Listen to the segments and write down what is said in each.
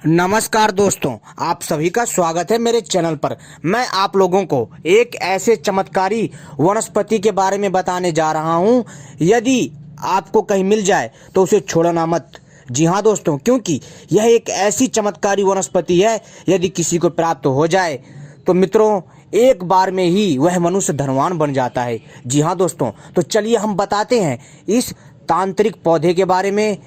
नमस्कार दोस्तों, आप सभी का स्वागत है मेरे चैनल पर। मैं आप लोगों को एक ऐसे चमत्कारी वनस्पति के बारे में बताने जा रहा हूं। यदि आपको कहीं मिल जाए तो उसे छोड़ना मत। जी हाँ दोस्तों, क्योंकि यह एक ऐसी चमत्कारी वनस्पति है, यदि किसी को प्राप्त हो जाए तो मित्रों एक बार में ही वह मनुष्य धनवान बन जाता है। जी हाँ दोस्तों, तो चलिए हम बताते हैं इस तांत्रिक पौधे के बारे में।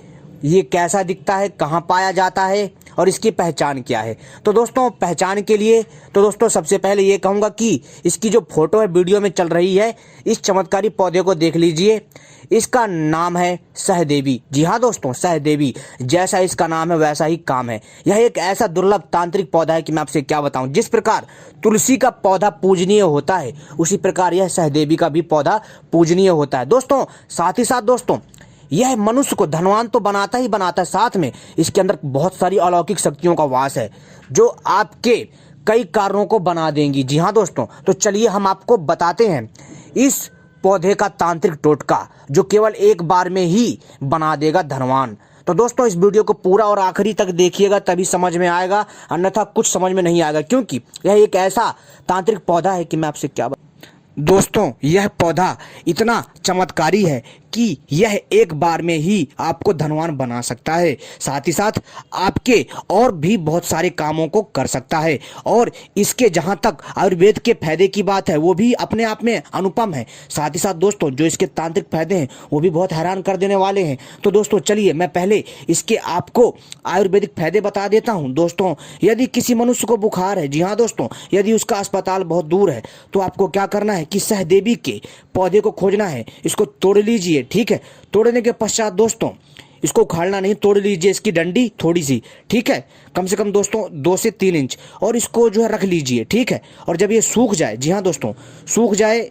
ये कैसा दिखता है, कहाँ पाया जाता है और इसकी पहचान क्या है। तो दोस्तों पहचान के लिए तो दोस्तों सबसे पहले ये कहूँगा कि इसकी जो फोटो है वीडियो में चल रही है, इस चमत्कारी पौधे को देख लीजिए। इसका नाम है सहदेवी। जी हाँ दोस्तों, सहदेवी। जैसा इसका नाम है वैसा ही काम है। यह एक ऐसा दुर्लभ तांत्रिक पौधा है कि मैं आपसे क्या बताऊं। जिस प्रकार तुलसी का पौधा पूजनीय होता है, उसी प्रकार यह सहदेवी का भी पौधा पूजनीय होता है। दोस्तों साथ ही साथ दोस्तों यह मनुष्य को धनवान तो बनाता ही बनाता है, साथ में इसके अंदर बहुत सारी अलौकिक शक्तियों का वास है जो आपके कई कार्यों को बना देंगी। जी हाँ दोस्तों, तो चलिए हम आपको बताते हैं इस पौधे का तांत्रिक टोटका जो केवल एक बार में ही बना देगा धनवान। तो दोस्तों इस वीडियो को पूरा और आखिरी तक देखिएगा, तभी समझ में आएगा, अन्यथा कुछ समझ में नहीं आएगा, क्योंकि यह एक ऐसा तांत्रिक पौधा है कि मैं आपसे क्या दोस्तों यह पौधा इतना चमत्कारी है कि यह एक बार में ही आपको धनवान बना सकता है, साथ ही साथ आपके और भी बहुत सारे कामों को कर सकता है। और इसके जहां तक आयुर्वेद के फायदे की बात है वो भी अपने आप में अनुपम है। साथ ही साथ दोस्तों जो इसके तांत्रिक फायदे हैं वो भी बहुत हैरान कर देने वाले हैं। तो दोस्तों चलिए मैं पहले इसके आपको आयुर्वेदिक फायदे बता देता हूं। दोस्तों यदि किसी मनुष्य को बुखार है, जी हाँ दोस्तों, यदि उसका अस्पताल बहुत दूर है तो आपको क्या करना है कि सहदेवी के पौधे को खोजना है, इसको तोड़ लीजिए। ठीक है, तोड़ने के पश्चात दोस्तों इसको उखाड़ना नहीं, तोड़ लीजिए इसकी डंडी थोड़ी सी, ठीक है, कम से कम दोस्तों 2 से 3 इंच, और इसको जो है रख लीजिए। ठीक है, और जब ये सूख जाए, जी हाँ दोस्तों, सूख जाए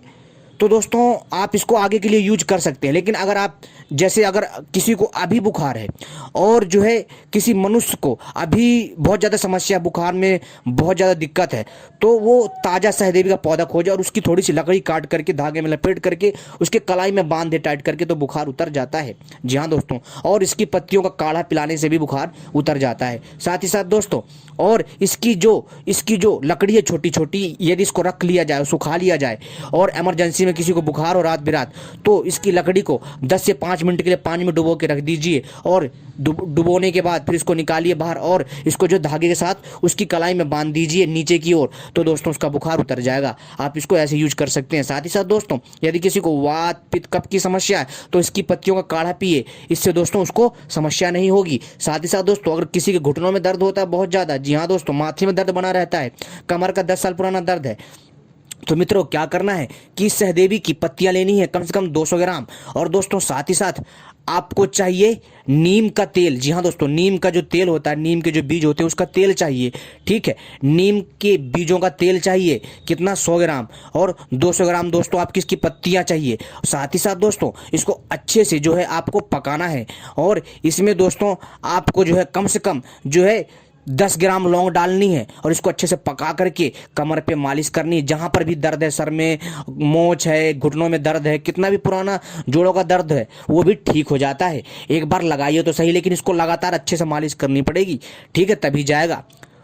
तो दोस्तों आप इसको आगे के लिए यूज कर सकते हैं। लेकिन अगर आप जैसे अगर किसी को अभी बुखार है और जो है किसी मनुष्य को अभी बहुत ज़्यादा समस्या, बुखार में बहुत ज़्यादा दिक्कत है, तो वो ताज़ा सहदेवी का पौधा खोजे और उसकी थोड़ी सी लकड़ी काट करके धागे में लपेट करके उसके कलाई में बांध दे टाइट करके, तो बुखार उतर जाता है। जी हाँ दोस्तों, और इसकी पत्तियों का काढ़ा पिलाने से भी बुखार उतर जाता है। साथ ही साथ दोस्तों और इसकी जो लकड़ी है छोटी छोटी, यदि इसको रख लिया जाए, सुखा लिया जाए और इमरजेंसी में किसी को बुखार हो रात बिरात, तो इसकी लकड़ी को 10 से 5 मिनट के लिए पानी में डुबो के रख दीजिए और डुबोने के बाद फिर इसको निकालिए बाहर और इसको जो धागे के साथ उसकी कलाई में बांध दीजिए नीचे की ओर, तो दोस्तों उसका बुखार उतर जाएगा। आप इसको ऐसे यूज कर सकते हैं। साथ ही साथ दोस्तों यदि किसी को वात पित्त कफ की समस्या है तो इसकी पत्तियों का काढ़ा पिए, इससे दोस्तों उसको समस्या नहीं होगी। साथ ही साथ दोस्तों अगर किसी के घुटनों में दर्द होता है बहुत ज़्यादा, जी हाँ दोस्तों, माथे में दर्द बना रहता है, कमर का 10 साल पुराना दर्द है, तो मित्रों क्या करना है कि सहदेवी की पत्तियां लेनी है कम से कम 200 ग्राम। और दोस्तों साथ ही साथ आपको चाहिए नीम का तेल। जी हाँ दोस्तों, नीम का जो तेल होता है, नीम के जो बीज होते हैं उसका तेल चाहिए। ठीक है, नीम के बीजों का तेल चाहिए, कितना 100 ग्राम, और 200 ग्राम दोस्तों आपकी इसकी पत्तियां चाहिए। साथ ही साथ दोस्तों इसको अच्छे से जो है आपको पकाना है और इसमें दोस्तों आपको जो है कम से कम जो है 10 ग्राम लौंग डालनी है और इसको अच्छे से पका करके कमर पे मालिश करनी है। जहां पर भी दर्द है, सर में मोच है, घुटनों में दर्द है, कितना भी पुराना जोड़ों का दर्द है वो भी ठीक हो जाता है। एक बार लगाइए तो सही, लेकिन इसको लगातार अच्छे से मालिश करनी पड़ेगी। ठीक है, तभी जाएगा।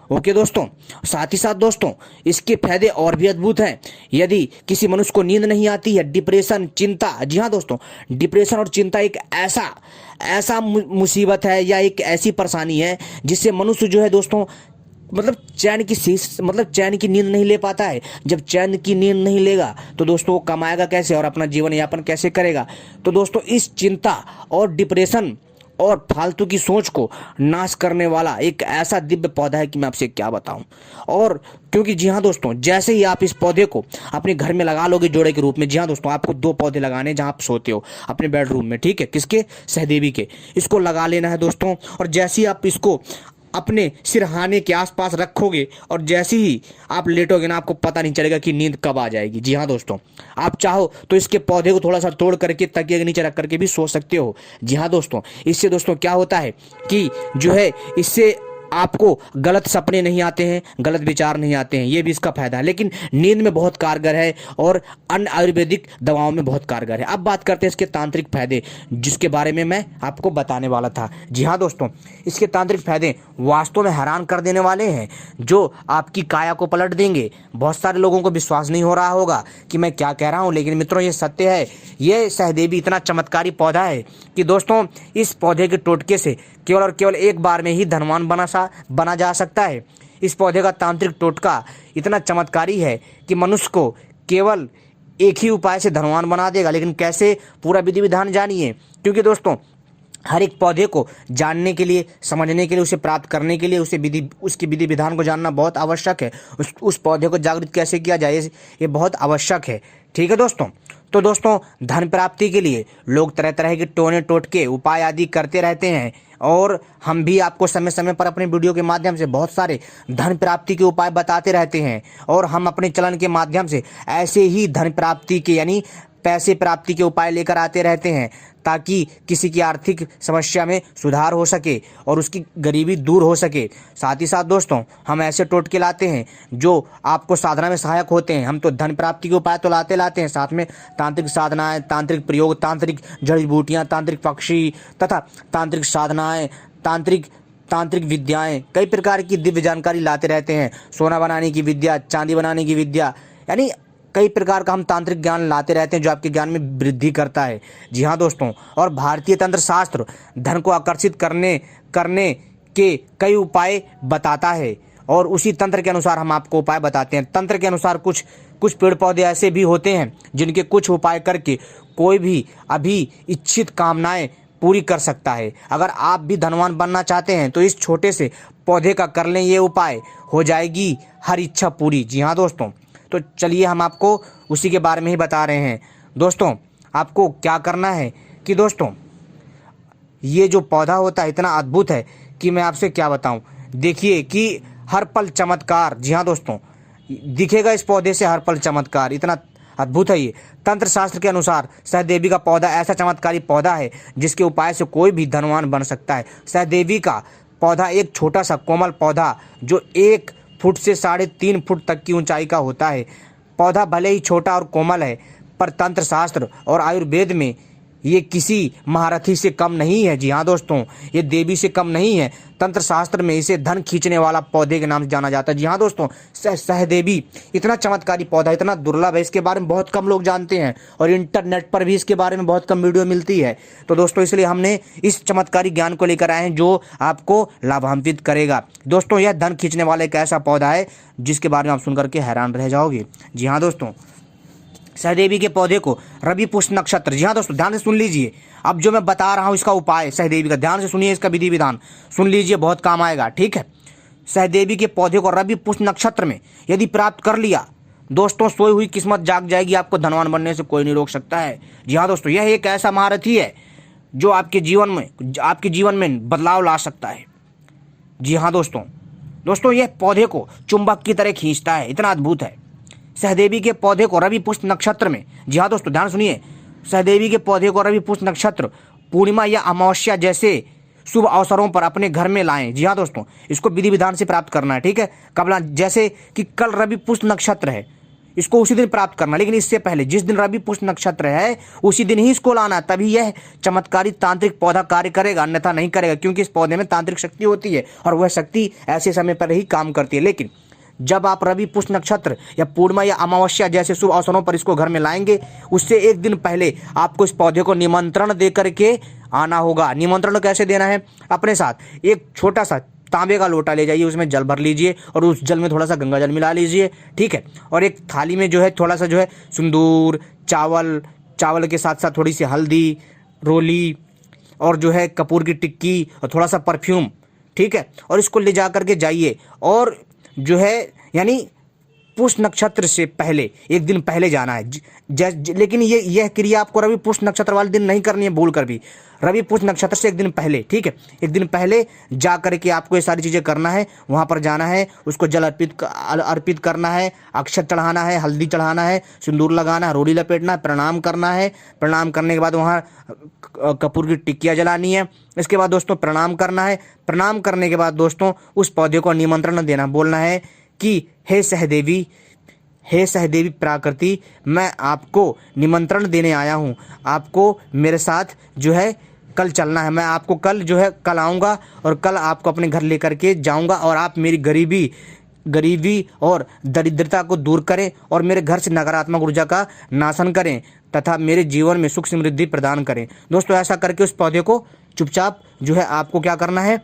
ओके दोस्तों, साथ ही साथ दोस्तों इसके फायदे और भी अद्भुत हैं। यदि किसी मनुष्य को नींद नहीं आती है, डिप्रेशन, चिंता, जी हाँ दोस्तों, डिप्रेशन और चिंता एक ऐसा मुसीबत है या एक ऐसी परेशानी है जिससे मनुष्य जो है दोस्तों चैन की नींद नहीं ले पाता है। जब चैन की नींद नहीं लेगा तो दोस्तों वो कमाएगा कैसे और अपना जीवन यापन कैसे करेगा। तो दोस्तों इस चिंता और डिप्रेशन और फालतू की सोच को नाश करने वाला एक ऐसा दिव्य पौधा है कि मैं आपसे क्या बताऊं। और क्योंकि जी हाँ दोस्तों, जैसे ही आप इस पौधे को अपने घर में लगा लोगे जोड़े के रूप में, जी हाँ दोस्तों, आपको 2 पौधे लगाने जहां आप सोते हो अपने बेडरूम में, ठीक है, किसके, सहदेवी के, इसको लगा लेना है दोस्तों। और जैसे ही आप इसको अपने सिरहाने के आसपास रखोगे और जैसे ही आप लेटोगे ना, आपको पता नहीं चलेगा कि नींद कब आ जाएगी। जी हाँ दोस्तों, आप चाहो तो इसके पौधे को थोड़ा सा तोड़ करके तकिए के नीचे रख करके भी सो सकते हो। जी हाँ दोस्तों, इससे दोस्तों क्या होता है कि जो है इससे आपको गलत सपने नहीं आते हैं, गलत विचार नहीं आते हैं, ये भी इसका फायदा है। लेकिन नींद में बहुत कारगर है और अन्य आयुर्वेदिक दवाओं में बहुत कारगर है। अब बात करते हैं इसके तांत्रिक फायदे, जिसके बारे में मैं आपको बताने वाला था। जी हाँ दोस्तों, इसके तांत्रिक फायदे वास्तव में हैरान कर देने वाले हैं, जो आपकी काया को पलट देंगे। बहुत सारे लोगों को विश्वास नहीं हो रहा होगा कि मैं क्या कह रहा हूँ, लेकिन मित्रों ये सत्य है। ये सहदेवी इतना चमत्कारी पौधा है कि दोस्तों इस पौधे के टोटके से केवल और केवल एक बार में ही धनवान बना जा सकता है। इस पौधे का तांत्रिक टोटका इतना चमत्कारी है कि मनुष्य को केवल एक ही उपाय से धनवान बना देगा। लेकिन कैसे, पूरा विधि विधान जानिए, क्योंकि दोस्तों हर एक पौधे को जानने के लिए, समझने के लिए, उसे प्राप्त करने के लिए उसकी विधि विधान को जानना बहुत आवश्यक है। उस पौधे को जागृत कैसे किया जाए, ये बहुत आवश्यक है। ठीक है दोस्तों। तो दोस्तों धन प्राप्ति के लिए लोग तरह तरह के टोने टोटके उपाय आदि करते रहते हैं, और हम भी आपको समय समय पर अपने वीडियो के माध्यम से बहुत सारे धन प्राप्ति के उपाय बताते रहते हैं। और हम अपने चलन के माध्यम से ऐसे ही धन प्राप्ति के यानी पैसे प्राप्ति के उपाय लेकर आते रहते हैं, ताकि किसी की आर्थिक समस्या में सुधार हो सके और उसकी गरीबी दूर हो सके। साथ ही साथ दोस्तों हम ऐसे टोटके लाते हैं जो आपको साधना में सहायक होते हैं। हम तो धन प्राप्ति के उपाय तो लाते हैं, साथ में तांत्रिक साधनाएं, तांत्रिक प्रयोग, तांत्रिक जड़ी बूटियाँ, तांत्रिक पक्षी तथा तांत्रिक साधनाएं, तांत्रिक विद्याएं, कई प्रकार की दिव्य जानकारी लाते रहते हैं। सोना बनाने की विद्या, चांदी बनाने की विद्या, यानी कई प्रकार का हम तांत्रिक ज्ञान लाते रहते हैं जो आपके ज्ञान में वृद्धि करता है। जी हाँ दोस्तों, और भारतीय तंत्र शास्त्र धन को आकर्षित करने के कई उपाय बताता है, और उसी तंत्र के अनुसार हम आपको उपाय बताते हैं। तंत्र के अनुसार कुछ पेड़ पौधे ऐसे भी होते हैं जिनके कुछ उपाय करके कोई भी अभी इच्छित कामनाएं पूरी कर सकता है। अगर आप भी धनवान बनना चाहते हैं तो इस छोटे से पौधे का कर लें ये उपाय, हो जाएगी हर इच्छा पूरी। जी हाँ दोस्तों, तो चलिए हम आपको उसी के बारे में ही बता रहे हैं। दोस्तों आपको क्या करना है कि दोस्तों ये जो पौधा होता है इतना अद्भुत है कि मैं आपसे क्या बताऊं। देखिए कि हर पल चमत्कार, जी हाँ दोस्तों, दिखेगा इस पौधे से हर पल चमत्कार, इतना अद्भुत है ये। तंत्र शास्त्र के अनुसार सहदेवी का पौधा ऐसा चमत्कारी पौधा है जिसके उपाय से कोई भी धनवान बन सकता है। सहदेवी का पौधा एक छोटा सा कोमल पौधा जो 1 फुट से 3.5 फुट तक की ऊंचाई का होता है। पौधा भले ही छोटा और कोमल है, पर तंत्र शास्त्र और आयुर्वेद में ये किसी महारथी से कम नहीं है। जी हाँ दोस्तों, ये देवी से कम नहीं है। तंत्र शास्त्र में इसे धन खींचने वाला पौधे के नाम से जाना जाता है। जी हाँ दोस्तों, सहदेवी इतना चमत्कारी पौधा, इतना दुर्लभ है, इसके बारे में बहुत कम लोग जानते हैं, और इंटरनेट पर भी इसके बारे में बहुत कम वीडियो मिलती है। तो दोस्तों इसलिए हमने इस चमत्कारी ज्ञान को लेकर आए हैं जो आपको लाभान्वित करेगा। दोस्तों यह धन खींचने वाला एक ऐसा पौधा है जिसके बारे में आप सुनकर के हैरान रह जाओगे। जी हाँ दोस्तों, सहदेवी के पौधे को रवि पुष्य नक्षत्र, जी हाँ दोस्तों ध्यान से सुन लीजिए, अब जो मैं बता रहा हूँ इसका उपाय सहदेवी का, ध्यान से सुनिए, इसका विधि विधान सुन लीजिए, बहुत काम आएगा। ठीक है, सहदेवी के पौधे को रवि पुष्य नक्षत्र में यदि प्राप्त कर लिया दोस्तों, सोई हुई किस्मत जाग जाएगी, आपको धनवान बनने से कोई नहीं रोक सकता है। जी हाँ दोस्तों, यह एक ऐसा महारथी है जो आपके जीवन में बदलाव ला सकता है। जी हाँ दोस्तों यह पौधे को चुंबक की तरह खींचता है, इतना अद्भुत है। सहदेवी के पौधे को रवि पुष्य नक्षत्र में, जी हाँ दोस्तों ध्यान सुनिए, सहदेवी के पौधे को रवि पुष्य नक्षत्र, पूर्णिमा या अमावस्या जैसे शुभ अवसरों पर अपने घर में लाएं। जी हाँ दोस्तों, इसको विधि विधान से प्राप्त करना है। ठीक है, कब जैसे कि कल रवि पुष्य नक्षत्र है, इसको उसी दिन प्राप्त करना, लेकिन इससे पहले जिस दिन रवि पुष्य नक्षत्र है उसी दिन ही इसको लाना, तभी यह चमत्कारी तांत्रिक पौधा कार्य करेगा, अन्यथा नहीं करेगा, क्योंकि इस पौधे में तांत्रिक शक्ति होती है और वह शक्ति ऐसे समय पर ही काम करती है। लेकिन जब आप रवि पुष्य नक्षत्र या पूर्णिमा या अमावस्या जैसे शुभ अवसरों पर इसको घर में लाएंगे, उससे एक दिन पहले आपको इस पौधे को निमंत्रण दे करके आना होगा। निमंत्रण कैसे देना है? अपने साथ एक छोटा सा तांबे का लोटा ले जाइए, उसमें जल भर लीजिए और उस जल में थोड़ा सा गंगा जल मिला लीजिए। ठीक है, और एक थाली में जो है थोड़ा सा जो है सिंदूर, चावल के साथ साथ थोड़ी सी हल्दी, रोली और जो है कपूर की टिक्की और थोड़ा सा परफ्यूम। ठीक है, और इसको ले जा करके जाइए और जो है यानी पुष्य नक्षत्र से पहले एक दिन पहले जाना है। लेकिन यह क्रिया आपको रवि पुष्य नक्षत्र वाले दिन नहीं करनी है भूल कर भी, रवि पुष्य नक्षत्र से एक दिन पहले, ठीक है। एक दिन पहले जा करके आपको ये सारी चीज़ें करना है, वहाँ पर जाना है, उसको जल अर्पित करना है, अक्षत चढ़ाना है, हल्दी चढ़ाना है, सिंदूर लगाना है, रोली लपेटना है, प्रणाम करना है। प्रणाम करने के बाद वहाँ कपूर की टिक्कियाँ जलानी है। इसके बाद दोस्तों प्रणाम करना है। प्रणाम करने के बाद दोस्तों उस पौधे को निमंत्रण देना, बोलना है कि हे सहदेवी प्राकृति, मैं आपको निमंत्रण देने आया हूँ, आपको मेरे साथ जो है कल चलना है। मैं आपको कल जो है कल आऊँगा और कल आपको अपने घर लेकर के जाऊँगा और आप मेरी गरीबी और दरिद्रता को दूर करें और मेरे घर से नकारात्मक ऊर्जा का नाशन करें तथा मेरे जीवन में सुख समृद्धि प्रदान करें। दोस्तों ऐसा करके उस पौधे को चुपचाप जो है आपको क्या करना है,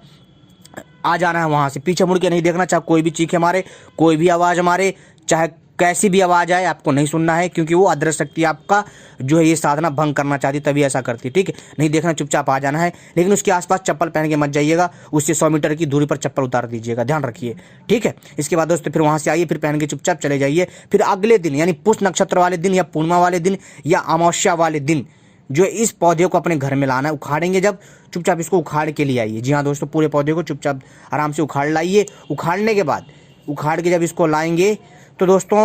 आ जाना है वहाँ से, पीछे मुड़ के नहीं देखना। चाहे कोई भी चीखे मारे, कोई भी आवाज़ मारे, चाहे कैसी भी आवाज़ आए, आपको नहीं सुनना है, क्योंकि वो अदृश्य शक्ति आपका जो है ये साधना भंग करना चाहती, तभी ऐसा करती, ठीक है। नहीं देखना, चुपचाप आ जाना है। लेकिन उसके आसपास चप्पल पहन के मत जाइएगा, उससे 100 मीटर की दूरी पर चप्पल उतार दीजिएगा, ध्यान रखिए, ठीक है। इसके बाद दोस्तों फिर वहाँ से आइए, फिर पहन के चुपचाप चले जाइए। फिर अगले दिन यानी पुष्य नक्षत्र वाले दिन या पूर्णिमा वाले दिन या अमावस्या वाले दिन जो इस पौधे को अपने घर में लाना है। उखाड़ेंगे जब, चुपचाप इसको उखाड़ के ले आइए। जी हाँ दोस्तों, पूरे पौधे को चुपचाप आराम से उखाड़ लाइए। उखाड़ने के बाद, उखाड़ के जब इसको लाएंगे तो दोस्तों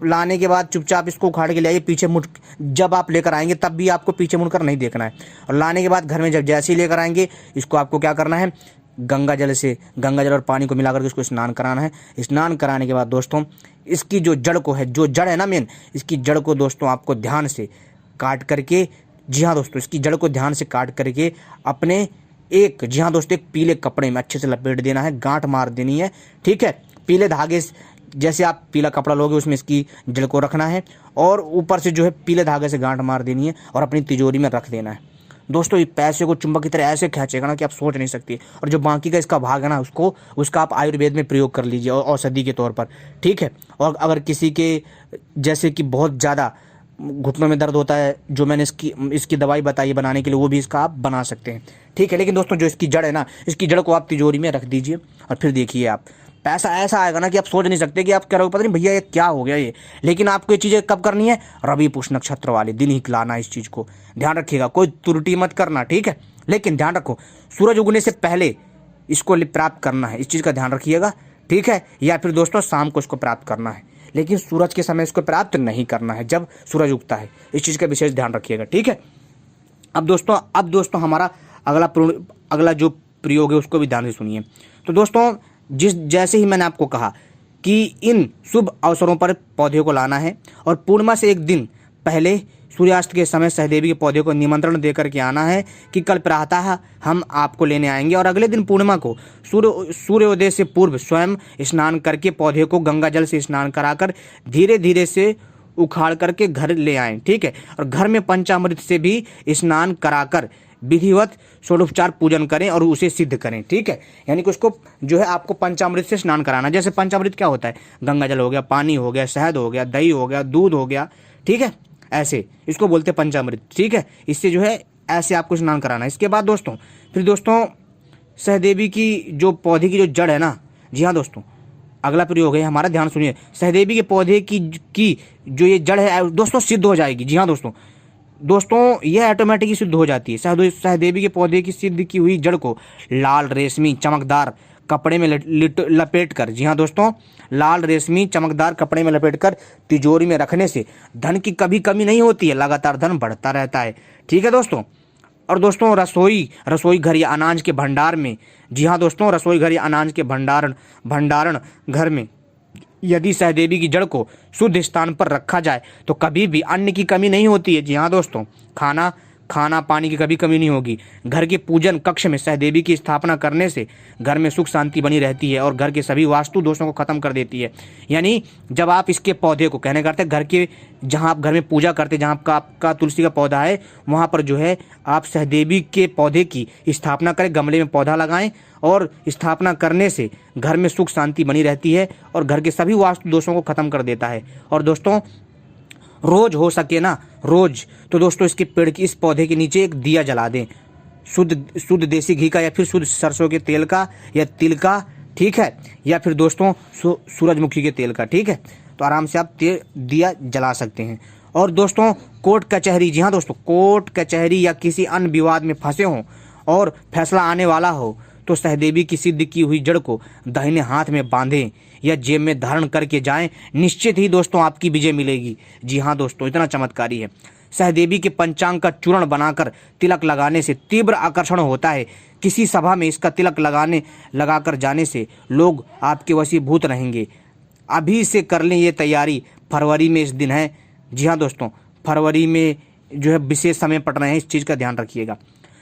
लाने के बाद चुपचाप इसको उखाड़ के ले आइए। पीछे मुड़, जब आप लेकर आएंगे तब भी आपको पीछे मुड़कर नहीं देखना है। और लाने के बाद घर में जब जैसे ही लेकर आएंगे, इसको आपको क्या करना है, गंगा जल और पानी को मिलाकर के इसको स्नान कराना है। स्नान कराने के बाद दोस्तों इसकी जो जड़ है ना मेन, इसकी जड़ को दोस्तों आपको ध्यान से काट करके, जी हाँ दोस्तों, इसकी जड़ को ध्यान से काट करके अपने एक, जी हाँ दोस्तों, एक पीले कपड़े में अच्छे से लपेट देना है, गांठ मार देनी है, ठीक है। पीले धागे, जैसे आप पीला कपड़ा लोगे उसमें इसकी जड़ को रखना है और ऊपर से जो है पीले धागे से गांठ मार देनी है और अपनी तिजोरी में रख देना है। दोस्तों ये पैसे को चुंबक की तरह ऐसे खींचेगा ना कि आप सोच नहीं सकती। और जो बाकी का इसका भाग है ना, उसका आप आयुर्वेद में प्रयोग कर लीजिए औषधि के तौर पर, ठीक है। और अगर किसी के जैसे कि बहुत ज़्यादा घुटनों में दर्द होता है, जो मैंने इसकी दवाई बताई है बनाने के लिए, वो भी इसका आप बना सकते हैं, ठीक है। लेकिन दोस्तों जो इसकी जड़ है ना, इसकी जड़ को आप तिजोरी में रख दीजिए और फिर देखिए आप पैसा ऐसा आएगा ना कि आप सोच नहीं सकते, कि आप कह रहे हो पता नहीं भैया ये क्या हो गया ये। लेकिन आपको ये चीज़ें कब करनी है, रवि पुष्य नक्षत्र वाले दिन ही लाना है। इस चीज़ को ध्यान रखिएगा, कोई त्रुटि मत करना, ठीक है। लेकिन ध्यान रखो सूरज उगने से पहले इसको प्राप्त करना है, इस चीज़ का ध्यान रखिएगा, ठीक है। या फिर दोस्तों शाम को इसको प्राप्त करना है, लेकिन सूरज के समय इसको प्राप्त नहीं करना है, जब सूरज उगता है। इस चीज़ का विशेष ध्यान रखिएगा, ठीक है। अब दोस्तों हमारा अगला जो प्रयोग है उसको भी ध्यान से सुनिए। तो दोस्तों जैसे ही मैंने आपको कहा कि इन शुभ अवसरों पर पौधे को लाना है और पूर्णिमा से एक दिन पहले सूर्यास्त के समय सहदेवी के पौधे को निमंत्रण देकर के आना है कि कल प्रातः हम आपको लेने आएंगे। और अगले दिन पूर्णिमा को सूर्योदय से पूर्व स्वयं स्नान करके पौधे को गंगा जल से स्नान कराकर धीरे धीरे से उखाड़ करके घर ले आएं, ठीक है। और घर में पंचामृत से भी स्नान कराकर विधिवत षोडोपचार पूजन करें और उसे सिद्ध करें, ठीक है। यानी कि उसको जो है आपको पंचामृत से स्नान कराना। जैसे पंचामृत क्या होता है, गंगा जल हो गया, पानी हो गया, शहद हो गया, दही हो गया, दूध हो गया, ठीक है। ऐसे इसको बोलते हैं पंचामृत, ठीक है। इससे जो है ऐसे आपको स्नान कराना है। इसके बाद दोस्तों फिर दोस्तों सहदेवी की जो पौधे की जो जड़ है ना, जी हाँ दोस्तों, अगला प्रयोग है हमारा, ध्यान सुनिए। सहदेवी के पौधे की जो ये जड़ है दोस्तों सिद्ध हो जाएगी। जी हाँ दोस्तों यह ऑटोमेटिकली सिद्ध हो जाती है। सहदेवी के पौधे की सिद्ध की हुई जड़ को लाल रेशमी चमकदार कपड़े में लपेट कर, जी हाँ दोस्तों, लाल रेशमी चमकदार कपड़े में लपेटकर तिजोरी में रखने से धन की कभी कमी नहीं होती है, लगातार धन बढ़ता रहता है, ठीक है दोस्तों। और दोस्तों रसोई घर या अनाज के भंडार में, जी हाँ दोस्तों, रसोई घर या अनाज के भंडारण घर में यदि सहदेवी की जड़ को शुद्ध स्थान पर रखा जाए तो कभी भी अन्न की कमी नहीं होती है। जी हाँ दोस्तों, खाना पानी की कभी कमी नहीं होगी। घर के पूजन कक्ष में सहदेवी की स्थापना करने से घर में सुख शांति बनी रहती है और घर के सभी वास्तु दोषों को खत्म कर देती है। यानी जब आप इसके पौधे को कहने करते घर के, जहाँ आप घर में पूजा करते, जहाँ आपका तुलसी का पौधा है, वहाँ पर जो है आप सहदेवी के पौधे की स्थापना करें, गमले में पौधा लगाएं और स्थापना करने से घर में सुख शांति बनी रहती है और घर के सभी वास्तु दोषों को खत्म कर देता है। और दोस्तों रोज हो सके ना, रोज तो दोस्तों इसके पेड़ की, इस पौधे के नीचे एक दिया जला दें, शुद्ध देसी घी का या फिर शुद्ध सरसों के तेल का या तिल का, ठीक है, या फिर दोस्तों सूरजमुखी के तेल का, ठीक है। तो आराम से आप दिया जला सकते हैं। और दोस्तों कोर्ट कचहरी, जी हाँ दोस्तों, कोर्ट कचहरी या किसी अन्य विवाद में फंसे हों और फैसला आने वाला हो तो सहदेवी की सिद्ध की हुई जड़ को दाहिने हाथ में बांधें या जेब में धारण करके जाएं, निश्चित ही दोस्तों आपकी विजय मिलेगी। जी हाँ दोस्तों, इतना चमत्कारी है। सहदेवी के पंचांग का चूर्ण बनाकर तिलक लगाने से तीव्र आकर्षण होता है। किसी सभा में इसका तिलक लगाकर जाने से लोग आपके वशीभूत रहेंगे। अभी से कर लें ये तैयारी, फरवरी में इस दिन है। जी हाँ दोस्तों, फरवरी में जो है विशेष समय पड़ रहे हैं, इस चीज़ का ध्यान रखिएगा।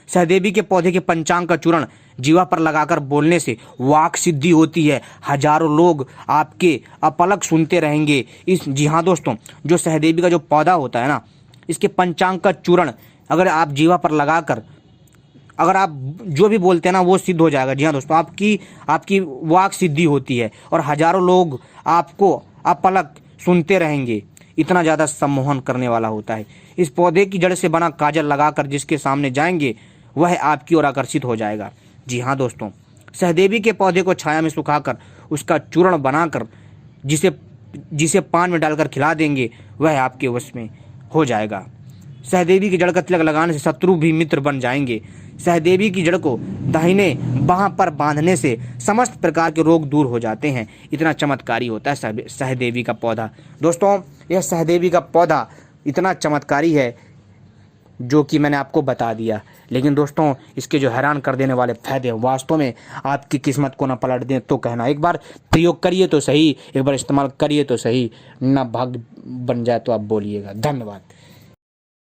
सहदेवी के पौधे के पंचांग का चूर्ण जीवा पर लगाकर बोलने से वाक सिद्धि होती है। हजारों लोग आपके अपलक सुनते रहेंगे। जी हाँ दोस्तों, जो सहदेवी का जो पौधा होता है ना, इसके पंचांग का चूर्ण अगर आप जीवा पर लगाकर अगर आप जो भी बोलते हैं ना वो सिद्ध हो जाएगा। जी हाँ दोस्तों, आपकी वाक सिद्धि होती है और हजारों लोग आपको अपलक सुनते रहेंगे। इतना ज़्यादा सम्मोहन करने वाला होता है। इस पौधे की जड़ से बना काजल लगाकर जिसके सामने जाएंगे वह आपकी ओर आकर्षित हो जाएगा। जी हाँ दोस्तों, सहदेवी के पौधे को छाया में सुखाकर उसका चूर्ण बनाकर जिसे पान में डालकर खिला देंगे वह आपके वश में हो जाएगा। सहदेवी की जड़ का तिलक लगाने से शत्रु भी मित्र बन जाएंगे। सहदेवी की जड़ को दाहिने बाह पर बांधने से समस्त प्रकार के रोग दूर हो जाते हैं। इतना चमत्कारी होता है सहदेवी का पौधा। दोस्तों यह सहदेवी का पौधा इतना चमत्कारी है जो कि मैंने आपको बता दिया। लेकिन दोस्तों इसके जो हैरान कर देने वाले फायदे वास्तव में आपकी किस्मत को ना पलट दें तो कहना। एक बार प्रयोग करिए तो सही, एक बार इस्तेमाल करिए तो सही, ना भाग बन जाए तो आप बोलिएगा। धन्यवाद।